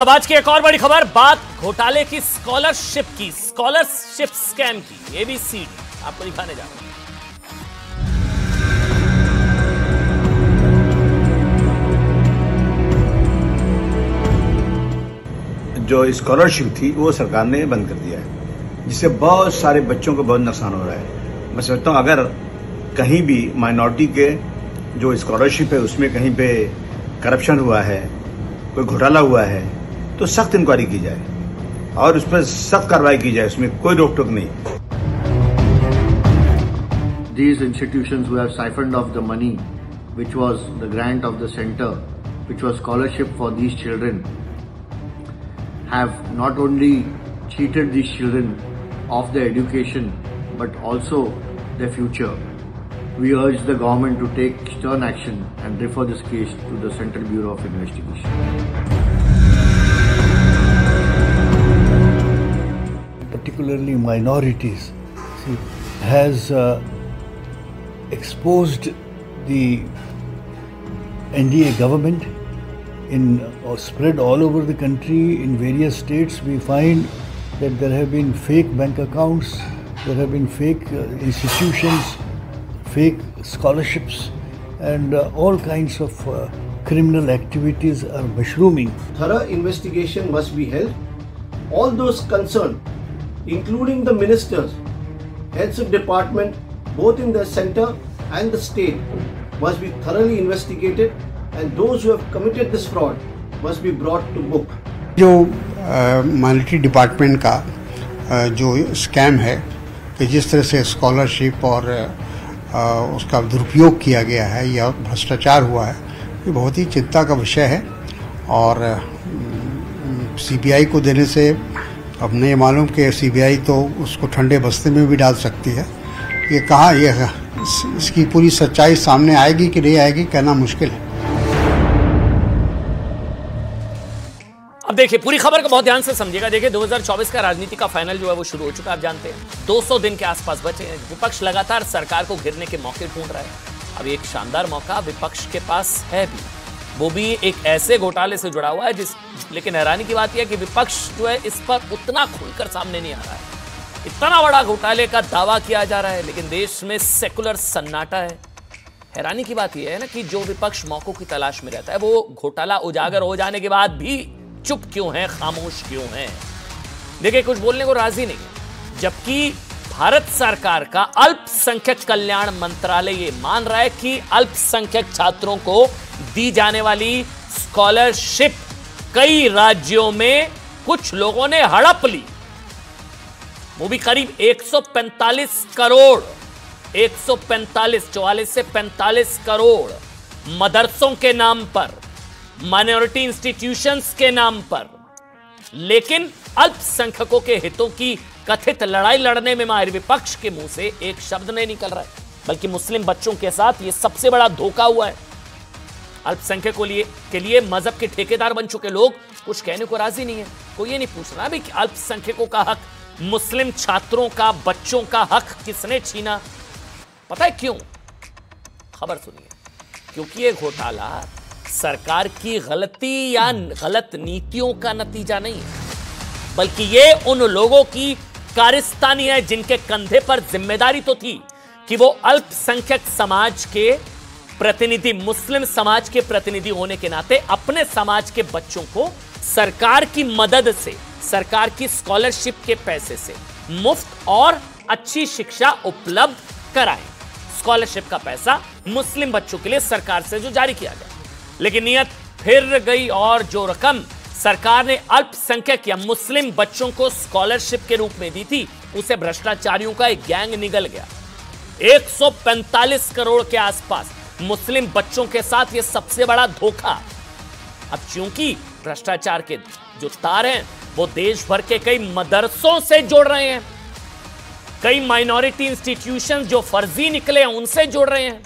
अब आज की एक और बड़ी खबर, बात घोटाले की, स्कॉलरशिप स्कैम की। एबीसीडी आपको दिखाने जा रहा हूं। जो स्कॉलरशिप थी वो सरकार ने बंद कर दिया है, जिससे बहुत सारे बच्चों को बहुत नुकसान हो रहा है। मैं समझता हूं अगर कहीं भी माइनॉरिटी के जो स्कॉलरशिप है उसमें कहीं पे करप्शन हुआ है, कोई घोटाला हुआ है, तो सख्त इंक्वायरी की जाए और उस पर सख्त कार्रवाई की जाए, उसमें कोई रोक टोक नहीं। These institutions who have siphoned off the money, which was the grant of the center, which was scholarship for these children, have not only cheated these children of their education, but also their future. We urge the government to take stern action and refer this case to the Central Bureau of Investigation. Particularly minorities, has exposed the NDA government spread all over the country. In various states we find that there have been fake bank accounts, there have been fake institutions, fake scholarships, and all kinds of criminal activities are mushrooming. Thorough investigation must be held. All those concerned, including the ministers, heads of department, both in the center and the state, must be thoroughly investigated, and those who have committed this fraud must be brought to book. जो minority department का जो scam है कि जिस तरह से scholarship और उसका दुरुपयोग किया गया है या भ्रष्टाचार हुआ है, ये बहुत ही चिंता का विषय है। और सीबीआई को देने से अब नहीं मालूम कि सीबीआई तो उसको ठंडे बस्ते में भी डाल सकती है। ये कहाँ, ये इसकी पूरी सच्चाई सामने आएगी कि नहीं आएगी, कहना मुश्किल है। अब देखिए, पूरी खबर को बहुत ध्यान से समझिएगा। देखिए, 2024 का राजनीति का फाइनल जो है वो शुरू हो चुका है, आप जानते हैं। 200 दिन के आसपास बचे हैं। विपक्ष लगातार सरकार को घेरने के मौके ढूंढ रहा है। अब एक शानदार मौका विपक्ष के पास है भी, वो भी एक ऐसे घोटाले से जुड़ा हुआ है लेकिन हैरानी की बात यह है कि विपक्ष जो है इस पर उतना खुलकर सामने नहीं आ रहा है। इतना बड़ा घोटाले का दावा किया जा रहा है, लेकिन देश में सेकुलर सन्नाटा है। हैरानी की बात यह है ना कि जो विपक्ष मौकों की तलाश में रहता है, वो घोटाला उजागर हो जाने के बाद भी चुप क्यों है, खामोश क्यों है। देखिए, कुछ बोलने को राजी नहीं है, जबकि भारत सरकार का अल्पसंख्यक कल्याण मंत्रालय ये मान रहा है कि अल्पसंख्यक छात्रों को दी जाने वाली स्कॉलरशिप कई राज्यों में कुछ लोगों ने हड़प ली। वो भी करीब 145 करोड़, 44 से 45 करोड़ मदरसों के नाम पर, माइनॉरिटी इंस्टीट्यूशंस के नाम पर। लेकिन अल्पसंख्यकों के हितों की कथित लड़ाई लड़ने में माहिर विपक्ष के मुंह से एक शब्द नहीं निकल रहा है, बल्कि मुस्लिम बच्चों के साथ यह सबसे बड़ा धोखा हुआ है। अल्पसंख्यकों के लिए मजहब के ठेकेदार बन चुके लोग कुछ कहने को राजी नहीं है। कोई ये नहीं पूछ रहा भी कि अल्पसंख्यकों का हक, मुस्लिम छात्रों का, बच्चों का हक किसने छीना। पता है क्यों? खबर सुनिए। क्योंकि ये घोटाला सरकार की गलती या गलत नीतियों का नतीजा नहीं है, बल्कि ये उन लोगों की कारस्तानी है जिनके कंधे पर जिम्मेदारी तो थी कि वो अल्पसंख्यक समाज के प्रतिनिधि, मुस्लिम समाज के प्रतिनिधि होने के नाते अपने समाज के बच्चों को सरकार की मदद से, सरकार की स्कॉलरशिप के पैसे से मुफ्त और अच्छी शिक्षा उपलब्ध कराएं। स्कॉलरशिप का पैसा मुस्लिम बच्चों के लिए सरकार से जो जारी किया गया, लेकिन नियत फिर गई और जो रकम सरकार ने अल्पसंख्यक या मुस्लिम बच्चों को स्कॉलरशिप के रूप में दी थी, उसे भ्रष्टाचारियों का एक गैंग निगल गया। 145 करोड़ के आसपास मुस्लिम बच्चों के साथ यह सबसे बड़ा धोखा। अब चूंकि भ्रष्टाचार के जो तार हैं वो देश भर के कई मदरसों से जोड़ रहे हैं, कई माइनॉरिटी इंस्टीट्यूशंस जो फर्जी निकले हैं उनसे जोड़ रहे हैं।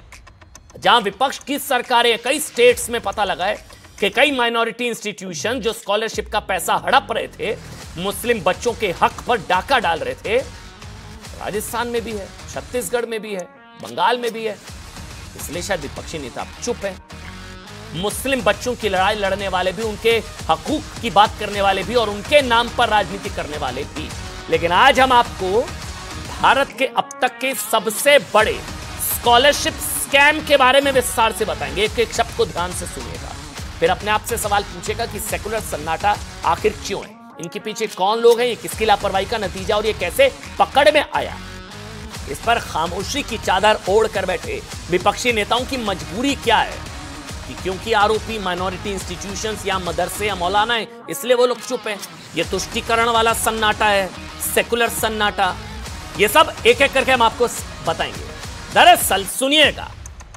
जहां विपक्ष की सरकारें कई स्टेट्स में पता लगा है कि कई माइनॉरिटी इंस्टीट्यूशन जो स्कॉलरशिप का पैसा हड़प रहे थे, मुस्लिम बच्चों के हक पर डाका डाल रहे थे, राजस्थान में भी है, छत्तीसगढ़ में भी है, बंगाल में भी है। इसलिए शायद विपक्षी नेता चुप है। मुस्लिम बच्चों की लड़ाई लड़ने वाले भी, उनके हकूक की बात करने वाले भी और उनके नाम पर राजनीति करने वाले भी। लेकिन आज हम आपको भारत के अब तक के सबसे बड़े स्कॉलरशिप स्कैम के बारे में विस्तार से बताएंगे। एक एक शब्द को ध्यान से सुनिएगा, फिर अपने आप से सवाल पूछेगा कि सेकुलर सन्नाटा आखिर क्यों है, इनके पीछे कौन लोग हैं, ये किसकी लापरवाही का नतीजा और ये कैसे पकड़ में आया। इस पर खामोशी की चादर ओढ़ कर बैठे विपक्षी नेताओं की मजबूरी क्या है कि क्योंकि आरोपी माइनॉरिटी इंस्टीट्यूशंस या मदरसे या मौलाना है इसलिए वो लोग चुप हैं। ये तुष्टीकरण वाला सन्नाटा है, सेकुलर सन्नाटा, ये सब एक एक करके हम आपको बताएंगे। दरअसल सुनिएगा,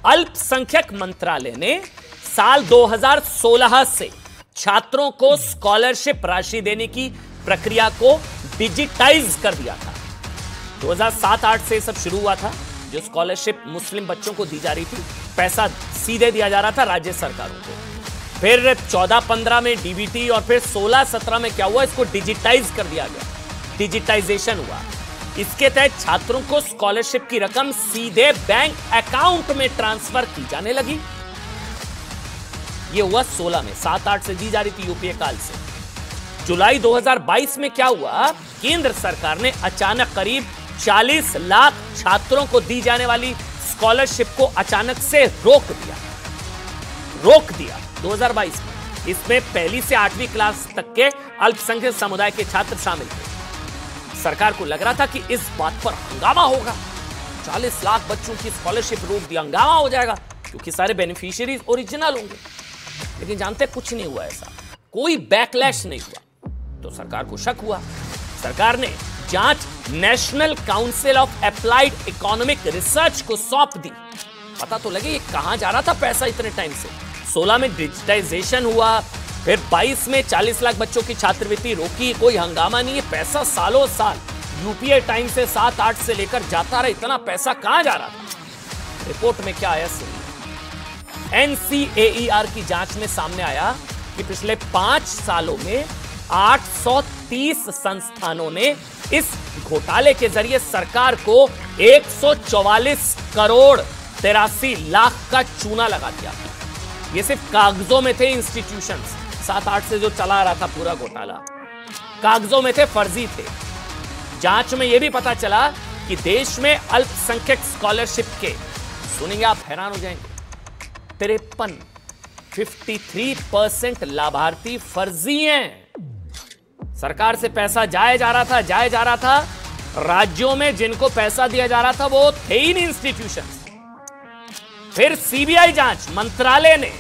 अल्पसंख्यक मंत्रालय ने साल 2016 से छात्रों को स्कॉलरशिप राशि देने की प्रक्रिया को डिजिटाइज कर दिया था। 2007-8 से सब शुरू हुआ था। जो स्कॉलरशिप मुस्लिम बच्चों को दी जा रही थी, पैसा सीधे दिया जा रहा था राज्य सरकारों को। फिर 14-15 में डीबीटी और फिर 16-17 में क्या हुआ, इसको डिजिटाइज कर दिया गया, डिजिटाइजेशन हुआ। इसके तहत छात्रों को स्कॉलरशिप की रकम सीधे बैंक अकाउंट में ट्रांसफर की जाने लगी। यह हुआ 16 में, 7-8 से दी जा रही थी यूपीए काल से। जुलाई 2022 में क्या हुआ, केंद्र सरकार ने अचानक करीब 40 लाख छात्रों को दी जाने वाली स्कॉलरशिप को अचानक से रोक दिया 2022 में। इसमें पहली से 8वीं क्लास तक के अल्पसंख्यक समुदाय के छात्र शामिल थे। सरकार को लग रहा था कि इस बात पर हंगामा होगा, 40 लाख बच्चों की स्कॉलरशिप रोक दिया, हंगामा हो जाएगा क्योंकि सारे बेनिफिशियरीज ओरिजिनल होंगे। लेकिन जानते कुछ नहीं हुआ, ऐसा कोई बैकलैश नहीं हुआ। तो सरकार को शक हुआ। सरकार ने जांच national council of applied economic research को सौंप दी। पता तो लगे ये कहां जा रहा था पैसा इतने टाइम से। 16 में डिजिटाइजेशन हुआ, फिर 22 में 40 लाख बच्चों की छात्रवृत्ति रोकी, कोई हंगामा नहीं है। पैसा सालों साल यूपीए टाइम से 7-8 से लेकर जाता रहा, इतना पैसा कहां जा रहा था। रिपोर्ट में क्या आया सुनिए। NCAER की जांच में सामने आया कि पिछले 5 सालों में 830 संस्थानों ने इस घोटाले के जरिए सरकार को 144 करोड़ 83 लाख का चूना लगा दिया। ये सिर्फ कागजों में थे इंस्टीट्यूशंस, 7-8 से जो चला रहा था पूरा घोटाला, कागजों में थे, फर्जी थे। जांच में यह भी पता चला कि देश में अल्पसंख्यक स्कॉलरशिप के, सुनेंगे आप हैरान हो जाएंगे, 53% लाभार्थी फर्जी हैं। सरकार से पैसा जाए जा रहा था। राज्यों में जिनको पैसा दिया जा रहा था वो थे ही नहीं इंस्टीट्यूशन। फिर सीबीआई जांच, मंत्रालय ने,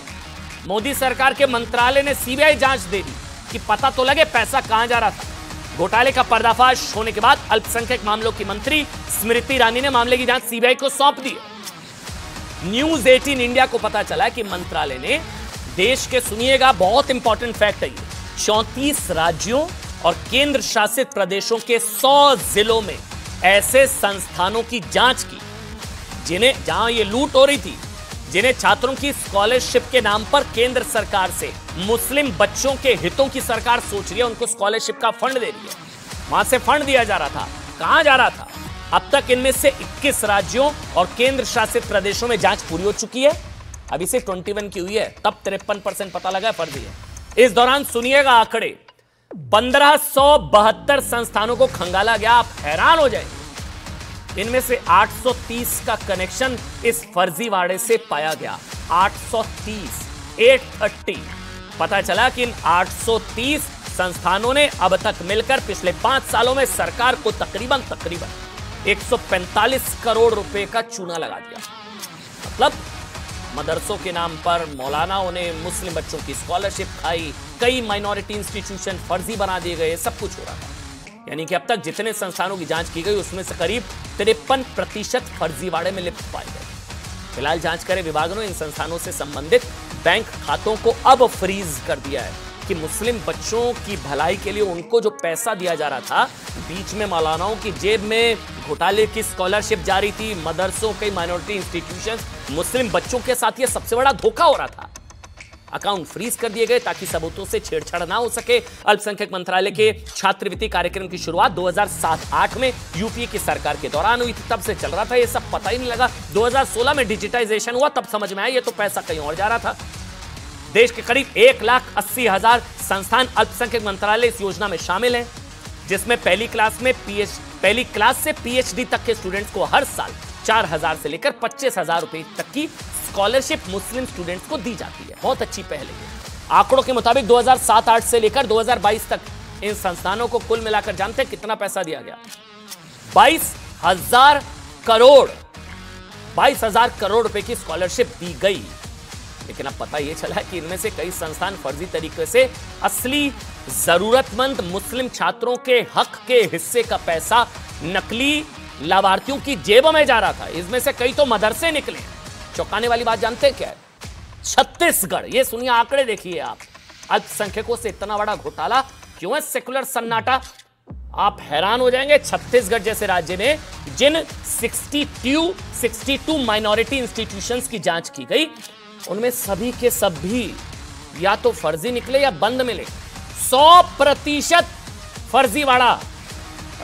मोदी सरकार के मंत्रालय ने सीबीआई जांच दे दी कि पता तो लगे पैसा कहां जा रहा था। घोटाले का पर्दाफाश होने के बाद अल्पसंख्यक मामलों की मंत्री स्मृति ईरानी ने मामले की जांच सीबीआई को सौंप दी। न्यूज 18 इंडिया को पता चला कि मंत्रालय ने देश के, सुनिएगा बहुत इंपॉर्टेंट फैक्ट है ये, 34 राज्यों और केंद्र शासित प्रदेशों के 100 जिलों में ऐसे संस्थानों की जांच की जहां ये लूट हो रही थी, जिन्हें छात्रों की स्कॉलरशिप के नाम पर केंद्र सरकार से मुस्लिम बच्चों के हितों की सरकार सोच रही है, उनको स्कॉलरशिप का फंड दे रही है। वहां से फंड दिया जा रहा था, कहां जा रहा था। अब तक इनमें से 21 राज्यों और केंद्र शासित प्रदेशों में जांच पूरी हो चुकी है, अभी से 21 की हुई है, तब 53% पता लगा फर्जी है। इस दौरान सुनिएगा आंकड़े, 1572 संस्थानों को खंगाला गया, आप हैरान हो जाएंगे। इनमें से 830 का कनेक्शन इस फर्जीवाड़े से पाया गया। 830 पता चला कि इन 830 संस्थानों ने अब तक मिलकर पिछले 5 सालों में सरकार को तकरीबन 145 करोड़ रुपए का चूना लगा दिया। मतलब मदरसों के नाम पर मौलानाओं ने मुस्लिम बच्चों की स्कॉलरशिप खाई, कई माइनॉरिटी इंस्टीट्यूशन फर्जी बना दिए गए, सब कुछ हो रहा था। यानी कि अब तक जितने संस्थानों की जांच की गई उसमें से करीब 53% फर्जीवाड़े में लिप्त पाए गए। फिलहाल जांच करे विभाग ने इन संस्थानों से संबंधित बैंक खातों को अब फ्रीज कर दिया है कि मुस्लिम बच्चों की भलाई के लिए उनको जो पैसा दिया जा रहा था, बीच में मौलानाओं की जेब में घोटाले की स्कॉलरशिप जारी थी, मदरसों के माइनॉरिटी इंस्टीट्यूशंस, मुस्लिम बच्चों के साथ ये सबसे बड़ा धोखा हो रहा था। अकाउंट फ्रीज कर दिए गए ताकि सबूतों से छेड़छाड़ ना हो सके। अल्पसंख्यक मंत्रालय के छात्रवृत्ति कार्यक्रम की शुरुआत 2007-8 में यूपीए की सरकार के दौरान हुई थी, तब से चल रहा था, ये सब पता ही नहीं लगा। 2016 में डिजिटाइजेशन हुआ, तब समझ में आया ये तो पैसा कहीं और जा रहा था। देश के करीब 1,80,000 संस्थान अल्पसंख्यक मंत्रालय इस योजना में शामिल हैं, जिसमें पहली क्लास से पीएचडी तक के स्टूडेंट्स को हर साल 4,000 से लेकर 25,000 रुपए तक की स्कॉलरशिप मुस्लिम स्टूडेंट्स को दी जाती है। बहुत अच्छी पहल है। आंकड़ों के मुताबिक 2007-8 से लेकर 2022 तक इन संस्थानों को कुल मिलाकर जानते हैं कितना पैसा दिया गया? 22,000 करोड़ रुपए की स्कॉलरशिप दी गई। लेकिन अब पता यह चला है कि इनमें से कई संस्थान फर्जी तरीके से असली जरूरतमंद मुस्लिम छात्रों के हक के हिस्से का पैसा नकली लाभार्थियों की जेब में जा रहा था। इसमें से कई तो मदरसे निकले। चौंकाने वाली बात जानते हैं क्या है? छत्तीसगढ़, ये सुनिए, आंकड़े देखिए आप। अल्पसंख्यकों से इतना बड़ा घोटाला क्यों है? सेकुलर सन्नाटा। आप हैरान हो जाएंगे। छत्तीसगढ़ जैसे राज्य में जिन 62 माइनॉरिटी इंस्टीट्यूशंस की जांच की गई, उनमें सभी के सभी या तो फर्जी निकले या बंद मिले। 100% फर्जीवाड़ा।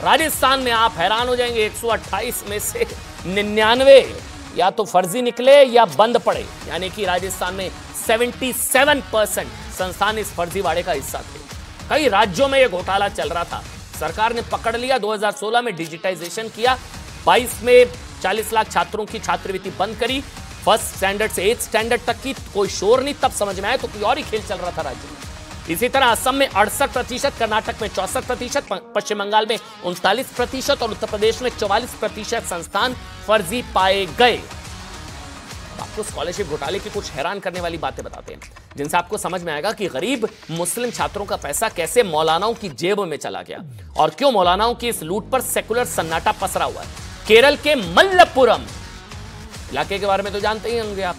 राजस्थान में आप हैरान हो जाएंगे, 128 में से 99 या तो फर्जी निकले या बंद पड़े। यानी कि राजस्थान में 77% संस्थान इस फर्जीवाड़े का हिस्सा थे। कई राज्यों में यह घोटाला चल रहा था। सरकार ने पकड़ लिया। 2016 में डिजिटाइजेशन किया। 22 में 40 लाख छात्रों की छात्रवृत्ति बंद करी। फर्स्ट स्टैंडर्ड से 8th स्टैंडर्ड तक की कोई शोर नहीं। तब समझ में आया तो कोई और ही खेल चल रहा था राज्य में। इसी तरह असम में 68%, कर्नाटक में 64%, पश्चिम बंगाल में 39% और उत्तर प्रदेश में 44% संस्थान फर्जी पाए गए। आपको स्कॉलरशिप घोटाले की कुछ हैरान करने वाली बातें बताते हैं, जिनसे आपको समझ में आएगा कि गरीब मुस्लिम छात्रों का पैसा कैसे मौलानाओं की जेब में चला गया और क्यों मौलानाओं की इस लूट पर सेकुलर सन्नाटा पसरा हुआ है। केरल के मल्लपुरम इलाके के बारे में तो जानते ही होंगे आप।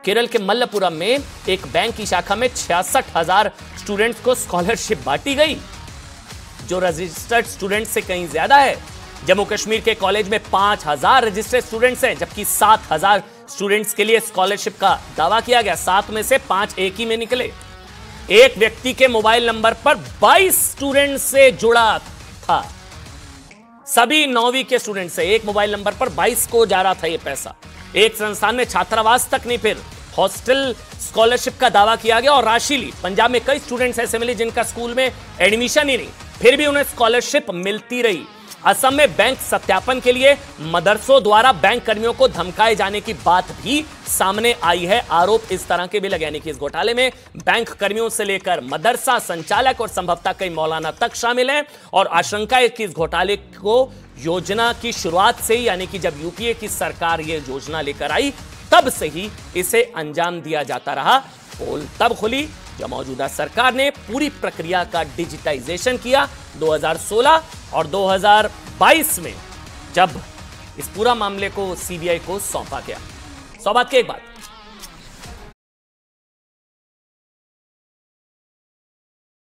केरल के मल्लपुरम में एक बैंक की शाखा में 66,000 स्टूडेंट्स को स्कॉलरशिप बांटी गई, जो रजिस्टर्ड स्टूडेंट से कहीं ज्यादा है। जम्मू कश्मीर के कॉलेज में 5,000 रजिस्टर्ड स्टूडेंट्स हैं, जबकि 7,000 स्टूडेंट्स के लिए स्कॉलरशिप का दावा किया गया। 7 में से 5 एक ही में निकले। एक व्यक्ति के मोबाइल नंबर पर 22 स्टूडेंट से जुड़ा था। सभी 9वीं के स्टूडेंट से एक मोबाइल नंबर पर 22 को जा रहा था यह पैसा। एक संस्थान में छात्रावास तक नहीं, फिर हॉस्टल स्कॉलरशिप का दावा किया गया और राशि ली। पंजाब में कई स्टूडेंट्स ऐसे मिले जिनका स्कूल में एडमिशन ही नहीं, फिर भी उन्हें स्कॉलरशिप मिलती रही। असम में बैंक सत्यापन के लिए मदरसों द्वारा बैंक कर्मियों को धमकाए जाने की बात भी सामने आई है। आरोप इस तरह के भी लगे, यानी कि इस घोटाले में बैंक कर्मियों से लेकर मदरसा संचालक और संभवतः कई मौलाना तक शामिल हैं। और आशंका है कि इस घोटाले को योजना की शुरुआत से ही, यानी कि जब यूपीए की सरकार ये योजना लेकर आई, तब से ही इसे अंजाम दिया जाता रहा। पोल तब खुली जब मौजूदा सरकार ने पूरी प्रक्रिया का डिजिटाइजेशन किया 2016 और 2022 में, जब इस पूरा मामले को सीबीआई को सौंपा गया। सौभाग्य की एक बात,